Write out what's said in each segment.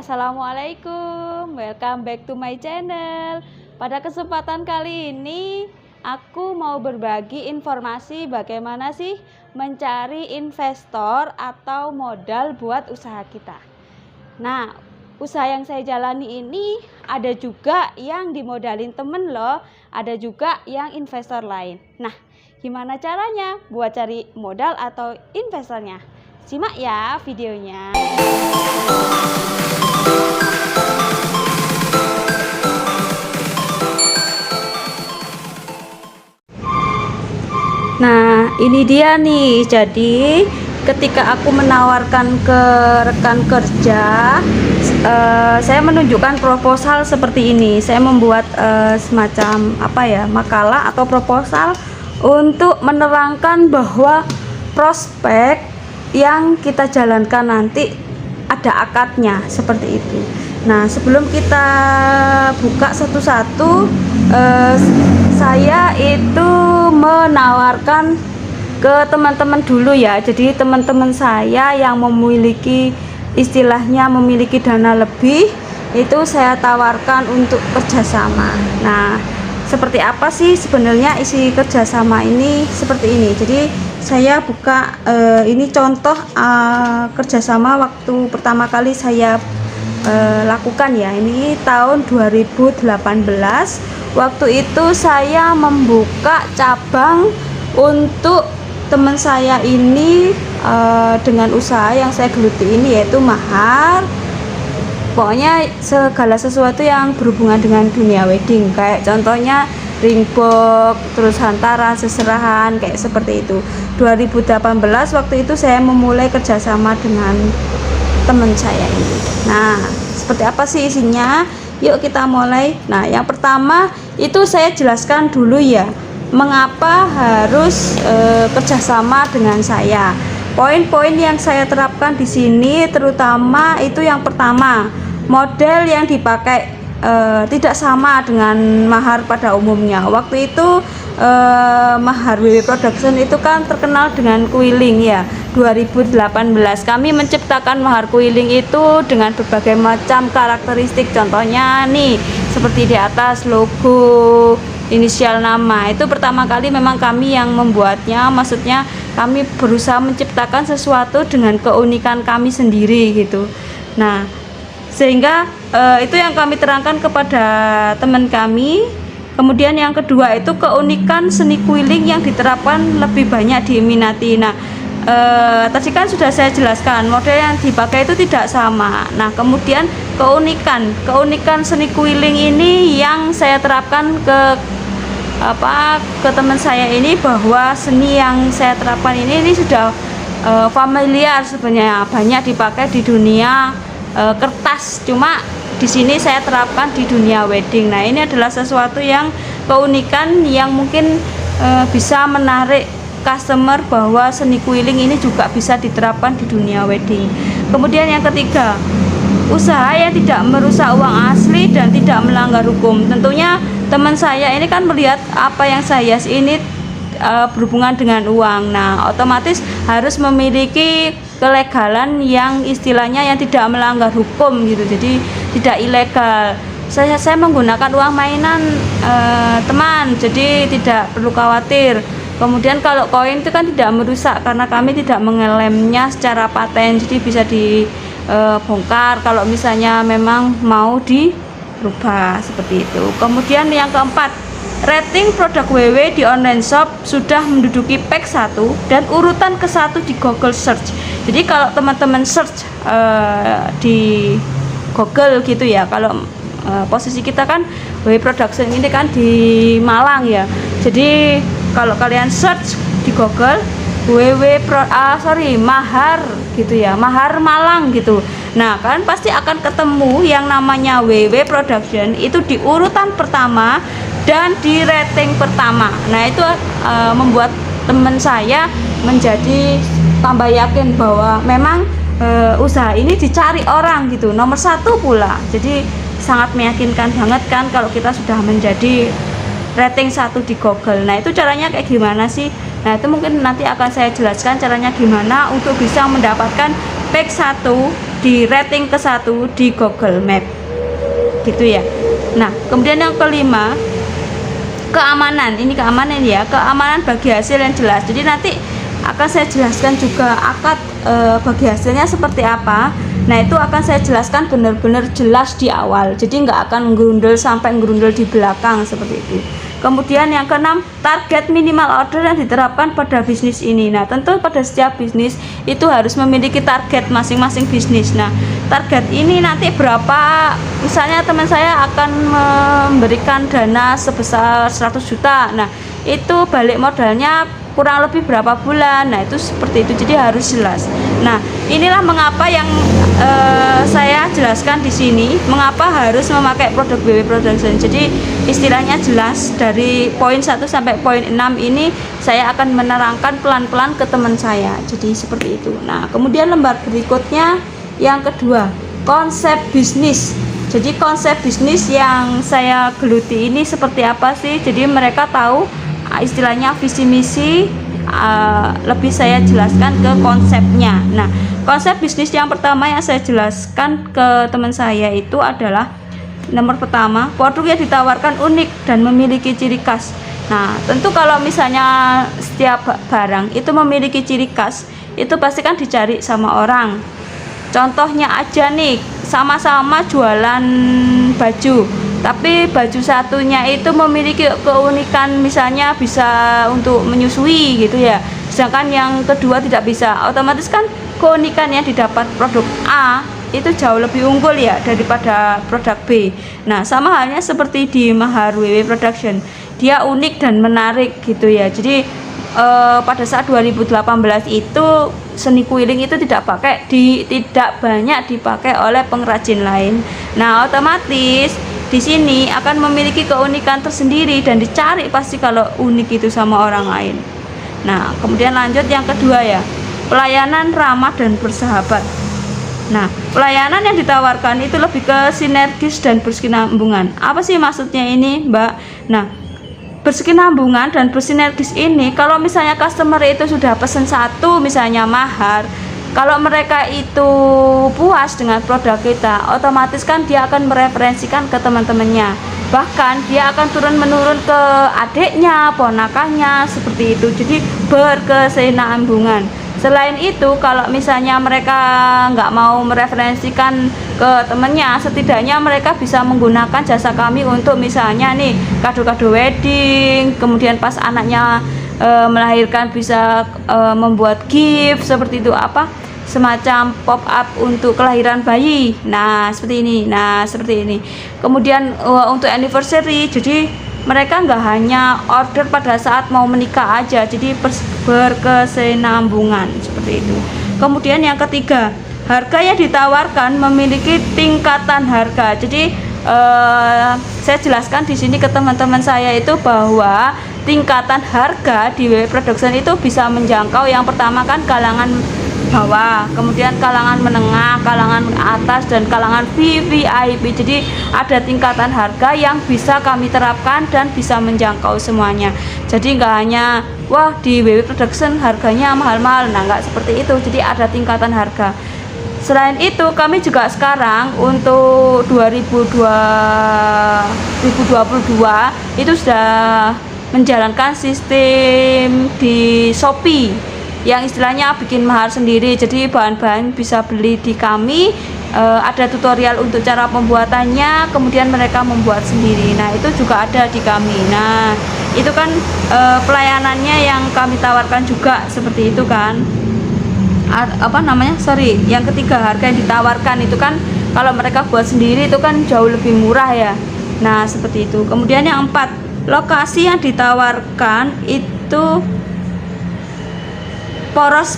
Assalamualaikum, welcome back to my channel. Pada kesempatan kali ini aku mau berbagi informasi bagaimana sih mencari investor atau modal buat usaha kita. Nah, usaha yang saya jalani ini ada juga yang dimodalin temen loh, ada juga yang investor lain. Nah, gimana caranya buat cari modal atau investornya? Simak ya videonya. Nah, ini dia nih. Jadi, ketika aku menawarkan ke rekan kerja, saya menunjukkan proposal seperti ini. Saya membuat semacam makalah atau proposal untuk menerangkan bahwa prospek yang kita jalankan nanti ada akadnya seperti itu. Nah, sebelum kita buka satu-satu, saya itu menawarkan ke teman-teman dulu ya. Jadi teman-teman saya yang memiliki memiliki dana lebih, itu saya tawarkan untuk kerjasama. Nah, seperti apa sih sebenarnya isi kerjasama ini? Seperti ini. Jadi saya buka ini contoh kerjasama waktu pertama kali saya lakukan ya. Ini tahun 2018. Waktu itu saya membuka cabang untuk teman saya ini dengan usaha yang saya geluti ini, yaitu mahar. Pokoknya segala sesuatu yang berhubungan dengan dunia wedding, kayak contohnya ring box, terus hantaran, seserahan, kayak seperti itu. 2018 waktu itu saya memulai kerjasama dengan teman saya ini. Nah, seperti apa sih isinya? Yuk kita mulai. Nah, yang pertama itu saya jelaskan dulu ya, mengapa harus kerjasama dengan saya. Poin-poin yang saya terapkan di sini terutama itu yang pertama, model yang dipakai tidak sama dengan mahar pada umumnya. Waktu itu mahar WW Production itu kan terkenal dengan kuiling ya. 2018 kami menciptakan mahar kuiling itu dengan berbagai macam karakteristik. Contohnya nih, seperti di atas logo, inisial nama. Itu pertama kali memang kami yang membuatnya. Maksudnya kami berusaha menciptakan sesuatu dengan keunikan kami sendiri gitu. Nah, sehingga itu yang kami terangkan kepada teman kami. Kemudian yang kedua itu keunikan seni kuiling yang diterapkan lebih banyak diminati. Nah, tadi kan sudah saya jelaskan model yang dipakai itu tidak sama. Nah, kemudian keunikan seni kuiling ini yang saya terapkan ke teman saya ini, bahwa seni yang saya terapkan ini sudah familiar sebenarnya, banyak dipakai di dunia kertas, cuma di sini saya terapkan di dunia wedding. Nah, ini adalah sesuatu yang keunikan yang mungkin bisa menarik customer, bahwa seni kuiling ini juga bisa diterapkan di dunia wedding. Kemudian yang ketiga, usaha yang tidak merusak uang asli dan tidak melanggar hukum. Tentunya teman saya ini kan melihat apa yang saya ini berhubungan dengan uang. Nah, otomatis harus memiliki kelegalan yang istilahnya yang tidak melanggar hukum gitu. Jadi tidak ilegal. Saya menggunakan uang mainan teman, jadi tidak perlu khawatir. Kemudian kalau koin itu kan tidak merusak karena kami tidak mengelemnya secara paten, jadi bisa dibongkar kalau misalnya memang mau dirubah seperti itu. Kemudian yang keempat, rating produk WW di online shop sudah menduduki peak 1 dan urutan ke-1 di Google Search. Jadi kalau teman-teman search di Google gitu ya, kalau posisi kita kan WW Production ini kan di Malang ya. Jadi kalau kalian search di Google mahar gitu ya, mahar Malang gitu. Nah, kalian pasti akan ketemu yang namanya WW Production itu di urutan pertama dan di rating pertama. Nah, itu membuat teman saya menjadi tambah yakin bahwa memang usaha ini dicari orang gitu, nomor 1 pula. Jadi sangat meyakinkan banget kan kalau kita sudah menjadi rating 1 di Google. Nah, itu caranya kayak gimana sih? Nah, itu mungkin nanti akan saya jelaskan caranya gimana untuk bisa mendapatkan pick 1, di rating ke 1 di Google Map gitu ya. Nah kemudian yang kelima, keamanan. Ini keamanan ya, keamanan bagi hasil yang jelas. Jadi nanti akan saya jelaskan juga akad bagi hasilnya seperti apa. Nah itu akan saya jelaskan benar-benar jelas di awal, jadi nggak akan ngerundel sampai ngerundel di belakang seperti itu. Kemudian yang keenam, target minimal order yang diterapkan pada bisnis ini. Nah tentu pada setiap bisnis itu harus memiliki target masing-masing bisnis. Nah target ini nanti berapa, misalnya teman saya akan memberikan dana sebesar 100 juta. Nah itu balik modalnya kurang lebih berapa bulan. Nah itu seperti itu, jadi harus jelas. Nah inilah mengapa yang saya jelaskan di sini, mengapa harus memakai produk BW Production. Jadi istilahnya jelas, dari poin 1 sampai poin 6 ini saya akan menerangkan pelan-pelan ke teman saya, jadi seperti itu. Nah kemudian lembar berikutnya yang kedua, konsep bisnis. Jadi konsep bisnis yang saya geluti ini seperti apa sih, jadi mereka tahu istilahnya visi misi, lebih saya jelaskan ke konsepnya. Nah konsep bisnis yang pertama yang saya jelaskan ke teman saya itu adalah, nomor pertama, produk yang ditawarkan unik dan memiliki ciri khas. Nah tentu kalau misalnya setiap barang itu memiliki ciri khas, itu pasti kan dicari sama orang. Contohnya aja nih, sama-sama jualan baju, tapi baju satunya itu memiliki keunikan, misalnya bisa untuk menyusui gitu ya, sedangkan yang kedua tidak bisa. Otomatis kan keunikan yang didapat produk A itu jauh lebih unggul ya daripada produk B. Nah sama halnya seperti di Mahar WW Production, dia unik dan menarik gitu ya. Jadi pada saat 2018 itu seni kuiling itu tidak banyak dipakai oleh pengrajin lain. Nah otomatis di sini akan memiliki keunikan tersendiri dan dicari pasti kalau unik itu sama orang lain. Nah kemudian lanjut yang kedua ya, pelayanan ramah dan bersahabat. Nah pelayanan yang ditawarkan itu lebih ke sinergis dan berkesinambungan. Apa sih maksudnya ini Mbak? Nah berkesinambungan dan bersinergis ini, kalau misalnya customer itu sudah pesen satu misalnya mahar, kalau mereka itu puas dengan produk kita, otomatis kan dia akan mereferensikan ke teman-temannya, bahkan dia akan turun-menurun ke adiknya, ponakannya, seperti itu. Jadi berkesinambungan. Selain itu, kalau misalnya mereka nggak mau mereferensikan ke temennya, setidaknya mereka bisa menggunakan jasa kami untuk misalnya nih kado-kado wedding, kemudian pas anaknya melahirkan bisa membuat gift seperti itu, apa semacam pop up untuk kelahiran bayi. Nah seperti ini, kemudian untuk anniversary, jadi mereka nggak hanya order pada saat mau menikah aja, jadi berkesinambungan seperti itu. Kemudian yang ketiga, harga yang ditawarkan memiliki tingkatan harga. Jadi saya jelaskan di sini ke teman-teman saya itu bahwa tingkatan harga di WW Production itu bisa menjangkau, yang pertama kan kalangan bawah, kemudian kalangan menengah, kalangan atas, dan kalangan VVIP. Jadi ada tingkatan harga yang bisa kami terapkan dan bisa menjangkau semuanya. Jadi nggak hanya wah di WW Production harganya mahal-mahal, nah nggak seperti itu. Jadi ada tingkatan harga. Selain itu kami juga sekarang untuk 2022 itu sudah menjalankan sistem di Shopee yang istilahnya bikin mahar sendiri. Jadi bahan-bahan bisa beli di kami, ada tutorial untuk cara pembuatannya, kemudian mereka membuat sendiri. Nah itu juga ada di kami. Nah itu kan pelayanannya yang kami tawarkan juga seperti itu kan. Yang ketiga, harga yang ditawarkan itu kan kalau mereka buat sendiri itu kan jauh lebih murah ya. Nah seperti itu. Kemudian yang 4, lokasi yang ditawarkan itu poros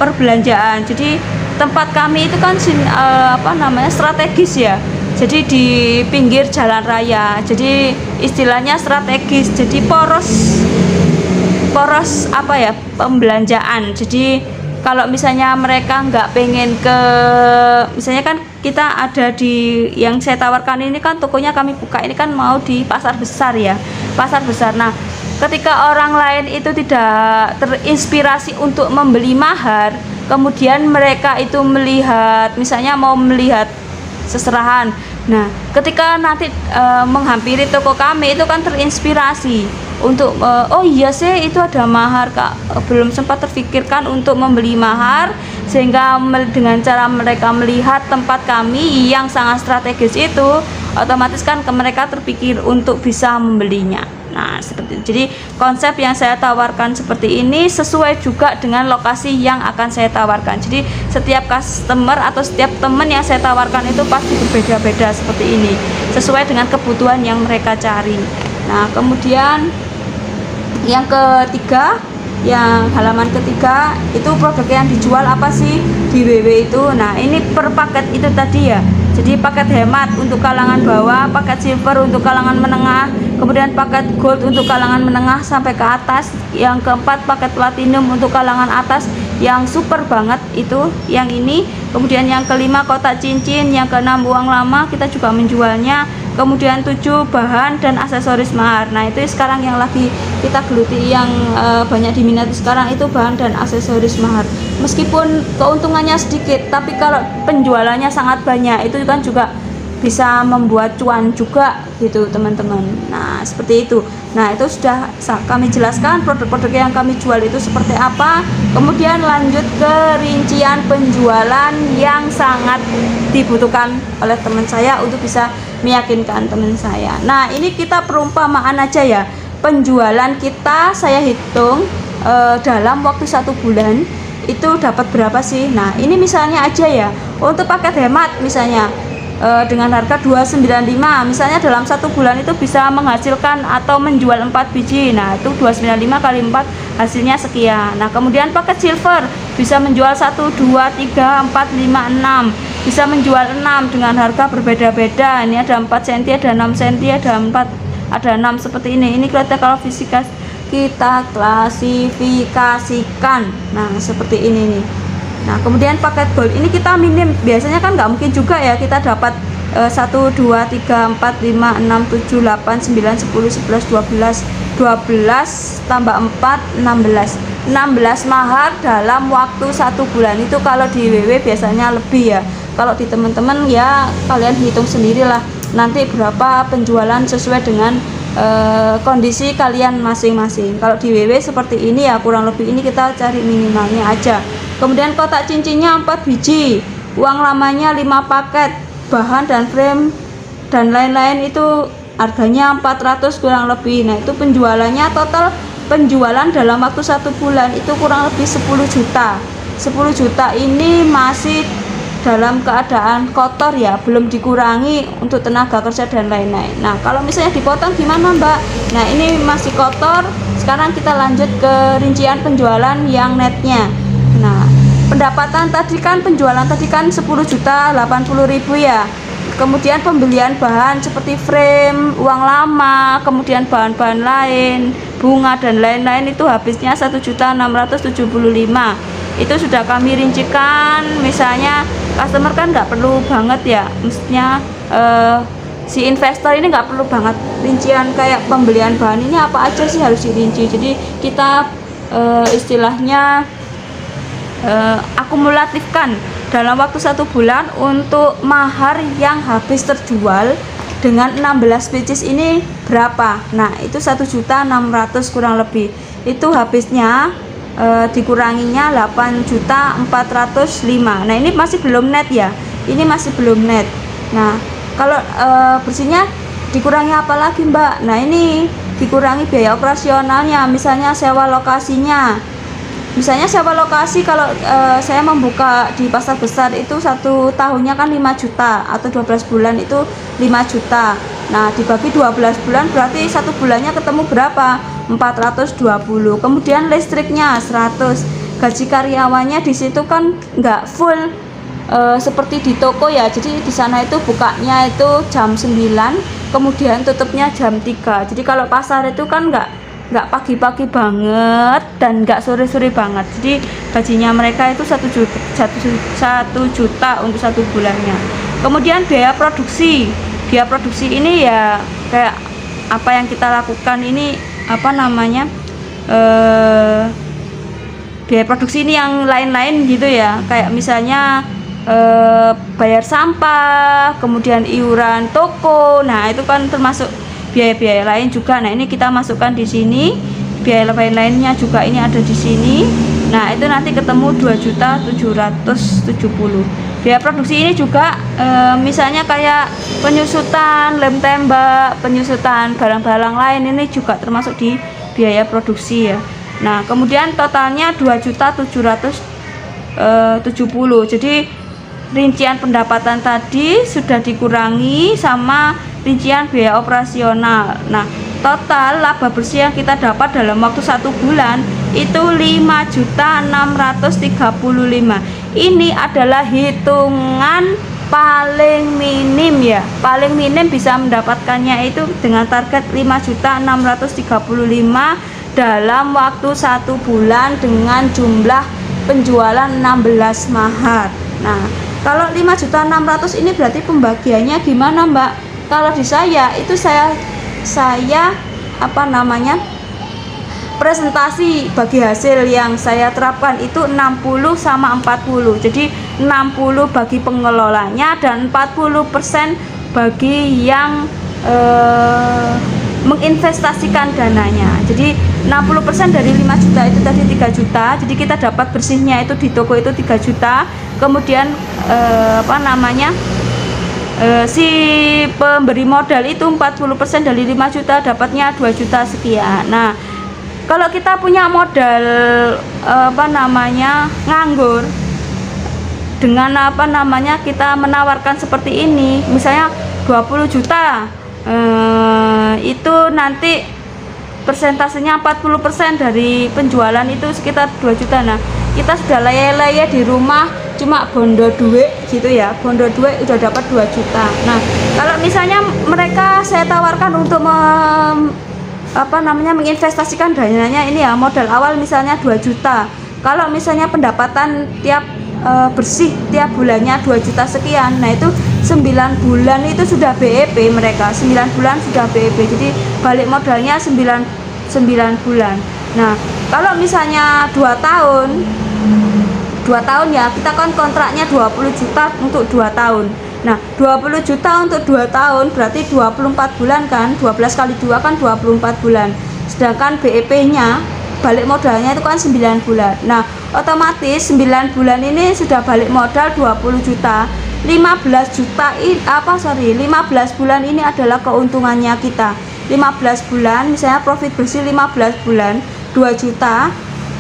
perbelanjaan. Jadi tempat kami itu kan strategis ya. Jadi di pinggir jalan raya. Jadi istilahnya strategis. Jadi poros pembelanjaan. Jadi kalau misalnya mereka nggak pengen ke, misalnya kan kita ada di yang saya tawarkan ini kan tokonya kami buka ini kan mau di pasar besar ya, pasar besar. Nah ketika orang lain itu tidak terinspirasi untuk membeli mahar, kemudian mereka itu melihat, misalnya mau melihat seserahan. Nah, ketika nanti menghampiri toko kami itu kan terinspirasi untuk oh iya sih itu ada mahar Kak, belum sempat terfikirkan untuk membeli mahar, sehingga dengan cara mereka melihat tempat kami yang sangat strategis itu, otomatis kan mereka terpikir untuk bisa membelinya. Nah, seperti itu. Jadi konsep yang saya tawarkan seperti ini sesuai juga dengan lokasi yang akan saya tawarkan. Jadi setiap customer atau setiap teman yang saya tawarkan itu pasti berbeda-beda seperti ini, sesuai dengan kebutuhan yang mereka cari. Nah, kemudian yang ketiga, yang halaman ketiga itu produk yang dijual apa sih di WW itu. Nah, ini per paket itu tadi ya. Jadi paket hemat untuk kalangan bawah, paket silver untuk kalangan menengah, kemudian paket gold untuk kalangan menengah sampai ke atas. Yang keempat paket platinum untuk kalangan atas yang super banget itu yang ini. Kemudian yang kelima kotak cincin, yang keenam uang lama kita juga menjualnya. Kemudian 7 bahan dan aksesoris mahar. Nah, itu sekarang yang lagi kita geluti, yang banyak diminati sekarang itu bahan dan aksesoris mahar. Meskipun keuntungannya sedikit, tapi kalau penjualannya sangat banyak itu kan juga bisa membuat cuan juga gitu teman-teman. Nah, seperti itu. Nah, itu sudah kami jelaskan produk-produk yang kami jual itu seperti apa. Kemudian lanjut ke rincian penjualan yang sangat dibutuhkan oleh teman saya untuk bisa meyakinkan teman saya. Nah, ini kita perumpamaan aja ya. Penjualan kita saya hitung dalam waktu 1 bulan itu dapat berapa sih. Nah, ini misalnya aja ya, untuk paket hemat misalnya dengan harga 295, misalnya dalam 1 bulan itu bisa menghasilkan atau menjual 4 biji. Nah, itu 295 kali 4 hasilnya sekian. Nah, kemudian paket silver bisa menjual 1, 2, 3, 4, 5, 6, bisa menjual 6 dengan harga berbeda-beda. Ini ada 4 cm, ada 6 cm, ada 4, ada 6 seperti ini. Ini kita klasifikasikan. Nah, seperti ini nih. Nah, kemudian paket gold ini kita minim, biasanya kan nggak mungkin juga ya kita dapat 1, 2, 3, 4, 5, 6, 7, 8, 9, 10, 11, 12 tambah 4, 16 mahar dalam waktu 1 bulan. Itu kalau di WW biasanya lebih ya. Kalau di teman-teman ya kalian hitung sendirilah nanti berapa penjualan sesuai dengan kondisi kalian masing-masing. Kalau di WW seperti ini ya, kurang lebih ini kita cari minimalnya aja. Kemudian kotak cincinnya 4 biji, uang lamanya 5 paket, bahan dan frame dan lain-lain itu harganya 400 kurang lebih. Nah, itu penjualannya, total penjualan dalam waktu 1 bulan itu kurang lebih 10 juta. 10 juta ini masih dalam keadaan kotor ya, belum dikurangi untuk tenaga kerja dan lain-lain. Nah, kalau misalnya dipotong gimana Mbak? Nah, ini masih kotor. Sekarang kita lanjut ke rincian penjualan yang netnya. Nah, pendapatan tadi kan, penjualan tadi kan 10 juta 80.000 ya. Kemudian pembelian bahan seperti frame, uang lama, kemudian bahan-bahan lain, bunga dan lain-lain itu habisnya 1.675.000. Itu sudah kami rincikan. Misalnya customer kan nggak perlu banget ya, mestinya si investor ini nggak perlu banget rincian kayak pembelian bahan ini apa aja sih harus dirinci. Jadi kita istilahnya akumulatifkan dalam waktu 1 bulan untuk mahar yang habis terjual dengan 16 pieces ini berapa. Nah, itu 1.600.000 kurang lebih. Itu habisnya dikuranginya 8.405.000. Nah, ini masih belum net ya, ini masih belum net. Nah, kalau bersihnya dikurangi apa lagi Mbak? Nah, ini dikurangi biaya operasionalnya, misalnya sewa lokasinya. Misalnya sewa lokasi, kalau saya membuka di pasar besar itu 1 tahunnya kan 5 juta atau 12 bulan itu 5 juta. Nah, dibagi 12 bulan berarti 1 bulannya ketemu berapa? 420. Kemudian listriknya 100. Gaji karyawannya di situ kan nggak full seperti di toko ya. Jadi di sana itu bukanya itu jam 9, kemudian tutupnya jam 3. Jadi kalau pasar itu kan nggak pagi-pagi banget dan nggak sore-sore banget. Jadi gajinya mereka itu 1 juta untuk 1 bulannya. Kemudian biaya produksi ini ya kayak apa yang kita lakukan ini, apa namanya, biaya produksi ini yang lain-lain gitu ya, kayak misalnya bayar sampah, kemudian iuran toko. Nah, itu kan termasuk biaya-biaya lain juga. Nah, ini kita masukkan di sini. Biaya lain-lainnya juga ini ada di sini. Nah, itu nanti ketemu 2.770.000. Biaya produksi ini juga misalnya kayak penyusutan lem tembak, penyusutan barang-barang lain, ini juga termasuk di biaya produksi ya. Nah, kemudian totalnya 2.770.000. Jadi rincian pendapatan tadi sudah dikurangi sama rincian biaya operasional. Nah, total laba bersih yang kita dapat dalam waktu 1 bulan itu 5.635.000. Ini adalah hitungan paling minim ya. Paling minim bisa mendapatkannya itu dengan target 5.635.000 dalam waktu 1 bulan dengan jumlah penjualan 16 mahat. Nah, kalau 5.600.000 ini berarti pembagiannya gimana, Mbak? Kalau di saya itu saya presentasi bagi hasil yang saya terapkan itu 60 sama 40. Jadi 60 bagi pengelolanya dan 40% bagi yang menginvestasikan dananya. Jadi 60% dari 5 juta itu tadi 3 juta. Jadi kita dapat bersihnya itu di toko itu 3 juta. Kemudian si pemberi modal itu 40% dari 5 juta dapatnya 2 juta sekian. Nah, kalau kita punya modal nganggur dengan kita menawarkan seperti ini, misalnya 20 juta, itu nanti persentasenya 40% dari penjualan itu sekitar 2 juta. Nah, kita sudah leye-leye di rumah cuma bondo duit gitu ya, bondo duit udah dapat 2 juta. Nah, kalau misalnya mereka saya tawarkan untuk menginvestasikan dananya ini ya, modal awal misalnya 2 juta. Kalau misalnya pendapatan tiap bersih tiap bulannya 2 juta sekian, nah itu 9 bulan itu sudah BEP mereka, 9 bulan sudah BEP. Jadi balik modalnya 9 bulan. Nah, kalau misalnya 2 tahun ya, kita kan kontraknya 20 juta untuk 2 tahun. Nah, 20 juta untuk 2 tahun berarti 24 bulan kan, 12 kali 2 kan 24 bulan. Sedangkan BEP-nya balik modalnya itu kan 9 bulan. Nah, otomatis 9 bulan ini sudah balik modal 20 juta. 15 bulan ini adalah keuntungannya kita. 15 bulan misalnya profit bersih 15 bulan 2 juta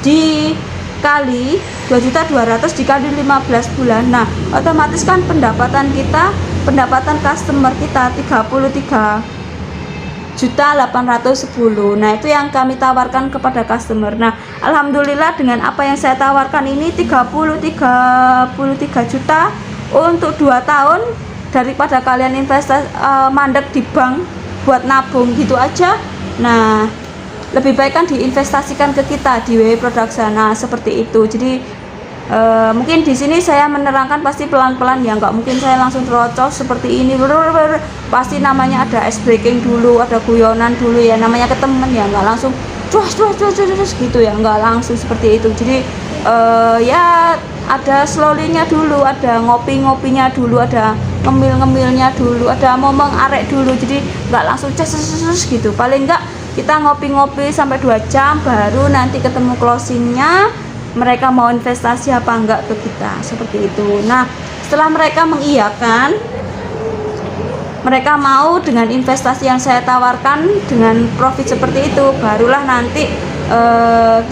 dikali 2.200.000 dikali 15 bulan. Nah, otomatis kan pendapatan customer kita 33.810. Nah, itu yang kami tawarkan kepada customer. Nah, alhamdulillah dengan apa yang saya tawarkan ini 33 juta untuk 2 tahun, daripada kalian investasi mandek di bank buat nabung gitu aja. Nah, lebih baik kan diinvestasikan ke kita di WW Production. Nah, seperti itu. Jadi mungkin di sini saya menerangkan pasti pelan-pelan ya, nggak mungkin saya langsung terocos seperti ini. Pasti namanya ada ice breaking dulu, ada guyonan dulu ya, namanya ke temen ya, nggak langsung cus gitu ya, nggak langsung seperti itu. Jadi ya ada slowly-nya dulu, ada ngopi-ngopinya dulu, ada ngemil-ngemilnya dulu, ada momong arek dulu. Jadi nggak langsung cus gitu. Paling nggak kita ngopi-ngopi sampai 2 jam baru nanti ketemu closingnya, mereka mau investasi apa enggak ke kita, seperti itu. Nah, setelah mereka mengiyakan, mereka mau dengan investasi yang saya tawarkan dengan profit seperti itu, barulah nanti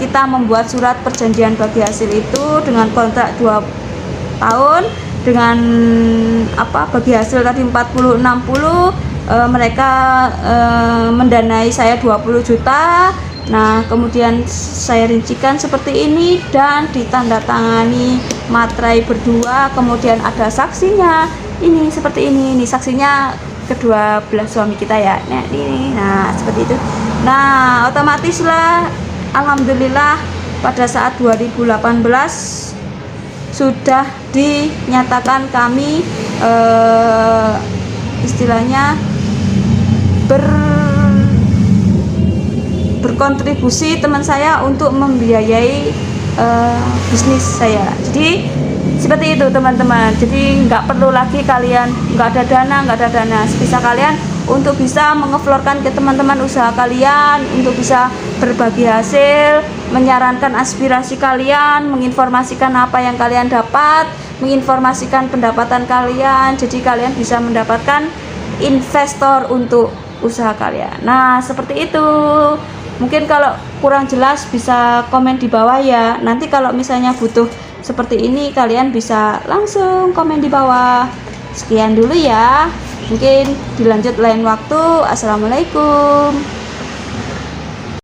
kita membuat surat perjanjian bagi hasil itu dengan kontrak 2 tahun dengan bagi hasil tadi 40-60. Mereka mendanai saya 20 juta. Nah, kemudian saya rincikan seperti ini dan ditandatangani materai berdua, kemudian ada saksinya. Ini seperti ini saksinya kedua belah suami kita ya. Nah, seperti itu. Nah, otomatis lah alhamdulillah pada saat 2018 sudah dinyatakan kami istilahnya berkontribusi teman saya untuk membiayai bisnis saya. Jadi seperti itu teman-teman. Jadi nggak perlu lagi kalian nggak ada dana, sebisa kalian untuk bisa mengeflorkan ke teman-teman usaha kalian, untuk bisa berbagi hasil, menyarankan aspirasi kalian, menginformasikan apa yang kalian dapat, menginformasikan pendapatan kalian. Jadi kalian bisa mendapatkan investor untuk usaha kalian. Nah, seperti itu. Mungkin kalau kurang jelas bisa komen di bawah ya. Nanti kalau misalnya butuh seperti ini, kalian bisa langsung komen di bawah. Sekian dulu ya. Mungkin dilanjut lain waktu. Assalamualaikum.